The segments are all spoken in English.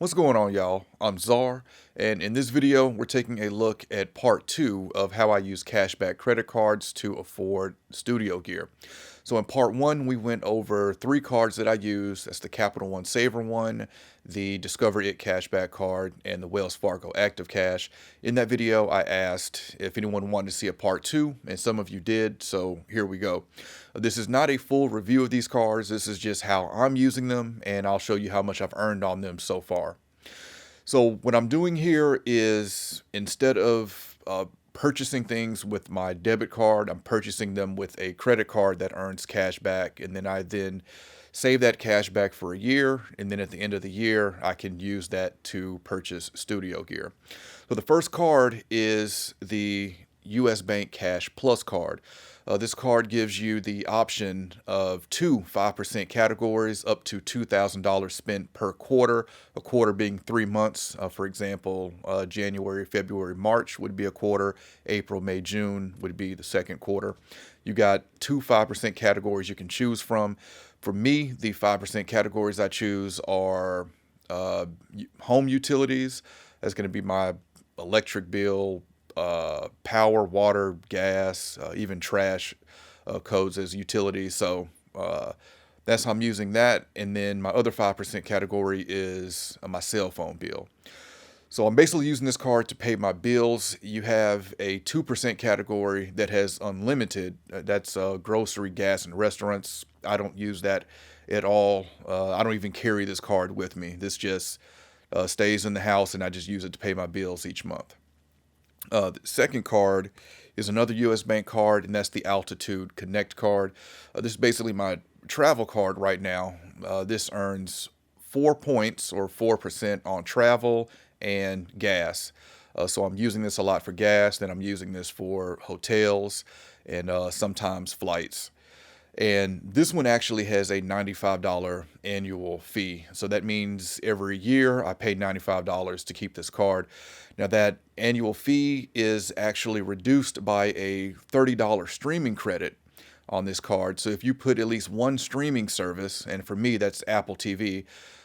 What's going on, y'all? I'm Czar, and in this video, we're taking a look at part two of how I use cashback credit cards to afford studio gear. So in part one, we went over three cards that I use. That's the Capital One Saver one, the Discover It cashback card, and the Wells Fargo Active Cash. In that video, I asked if anyone wanted to see a part two, and some of you did, so here we go. This is not a full review of these cards. This is just how I'm using them, and I'll show you how much I've earned on them so far. So what I'm doing here is instead of purchasing things with my debit card, I'm purchasing them with a credit card that earns cash back, and then I save that cash back for a year, and then at the end of the year, I can use that to purchase studio gear. So the first card is the US Bank Cash Plus card. This card gives you the option of two 5% categories up to $2,000 spent per quarter, a quarter being 3 months. For example, January, February, March would be a quarter, April, May, June would be the second quarter. You got two 5% categories you can choose from. For me, the 5% categories I choose are home utilities. That's going to be my electric bill, power, water, gas, even trash codes as utilities. So that's how I'm using that. And then my other 5% category is my cell phone bill. So I'm basically using this card to pay my bills. You have a 2% category that has unlimited. That's grocery, gas, and restaurants. I don't use that at all. I don't even carry this card with me. This just stays in the house, and I just use it to pay my bills each month. The second card is another US Bank card, and that's the Altitude Connect card. This is basically my travel card right now. This earns 4 points or 4% on travel and gas. So I'm using this a lot for gas, then I'm using this for hotels and sometimes flights. And this one actually has a $95 annual fee. So that means every year I pay $95 to keep this card. Now that annual fee is actually reduced by a $30 streaming credit on this card. So if you put at least one streaming service, and for me that's Apple TV,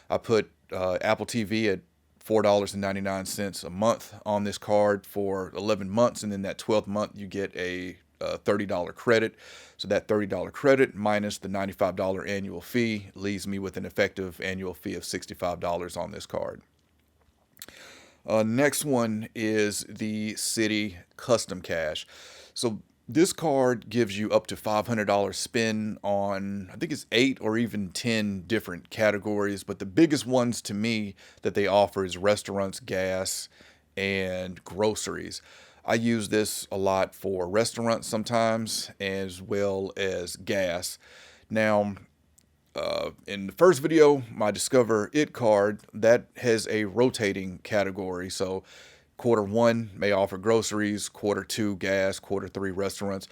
I put Apple TV at $4.99 a month on this card for 11 months, and then that 12th month you get a $30 credit. So that $30 credit minus the $95 annual fee leaves me with an effective annual fee of $65 on this card. Next one is the Citi Custom Cash. So this card gives you up to $500 spend on, I think it's 8 or even 10 different categories, but the biggest ones to me that they offer is restaurants, gas, and groceries. I use this a lot for restaurants sometimes, as well as gas. Now, in the first video, my Discover It card, that has a rotating category. So quarter one may offer groceries, quarter two gas, quarter three restaurants.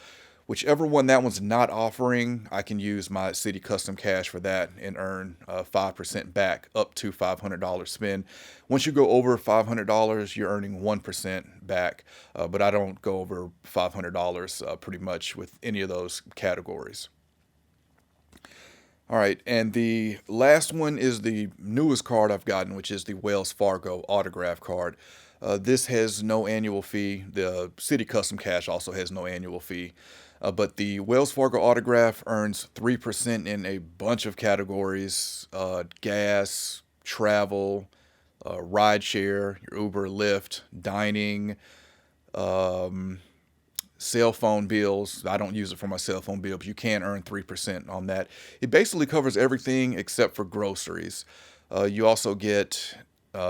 Whichever one that one's not offering, I can use my Citi Custom Cash for that and earn 5% back up to $500 spend. Once you go over $500, you're earning 1% back, but I don't go over $500 pretty much with any of those categories. All right, and the last one is the newest card I've gotten, which is the Wells Fargo Autograph card. This has no annual fee. The Citi Custom Cash also has no annual fee. But the Wells Fargo Autograph earns 3% in a bunch of categories: gas, travel, rideshare, your Uber, Lyft, dining, cell phone bills. I don't use it for my cell phone bill, but you can earn 3% on that. It basically covers everything except for groceries. You also get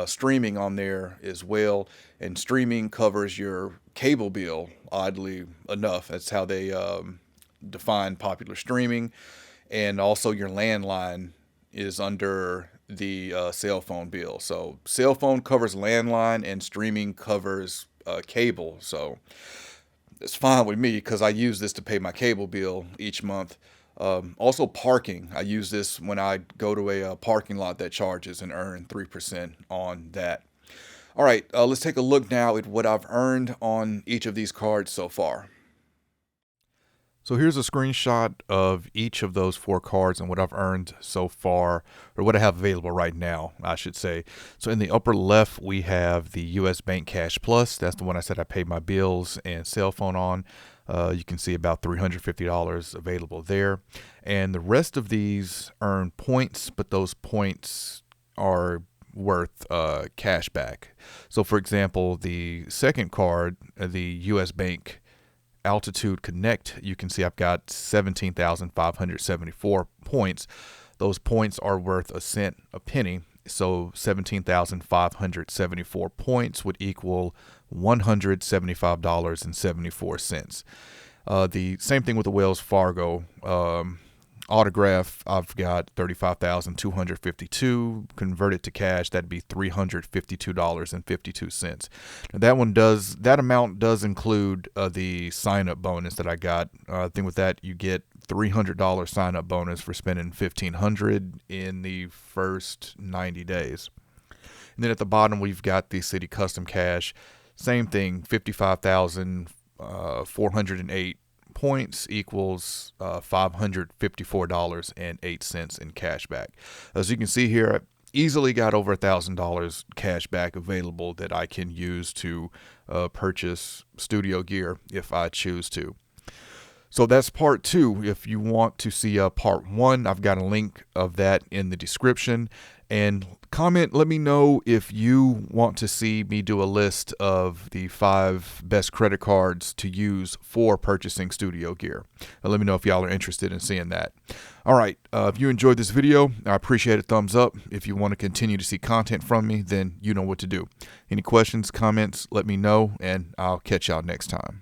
streaming on there as well, and streaming covers your cable bill, oddly enough. That's how they define popular streaming. And also your landline is under the cell phone bill. So cell phone covers landline and streaming covers cable. So it's fine with me because I use this to pay my cable bill each month. Also parking. I use this when I go to a parking lot that charges and earn 3% on that. All right, let's take a look now at what I've earned on each of these cards so far. So here's a screenshot of each of those 4 cards and what I've earned so far, or what I have available right now, I should say. So in the upper left, we have the US Bank Cash Plus. That's the one I said I paid my bills and cell phone on. You can see about $350 available there. And the rest of these earn points, but those points are worth cash back. So for example, the second card, the US Bank Altitude Connect, you can see I've got 17,574 points. Those points are worth a cent a penny. So 17,574 points would equal $175.74. The same thing with the Wells Fargo autograph. I've got 35,252 converted to cash. That'd be $352.52. Now that amount does include the sign up bonus that I got. The thing with that, you get $300 sign up bonus for spending $1,500 in the first 90 days. And then at the bottom, we've got the Citi Custom Cash. Same thing, 55,408 points equals $554.08 in cash back. As you can see here, I easily got over $1,000 cash back available that I can use to purchase studio gear if I choose to. So that's part 2. If you want to see part 1, I've got a link of that in the description. And comment, let me know if you want to see me do a list of the 5 best credit cards to use for purchasing studio gear. Let me know if y'all are interested in seeing that. All right, if you enjoyed this video, I appreciate a thumbs up. If you want to continue to see content from me, then you know what to do. Any questions, comments, let me know, and I'll catch y'all next time.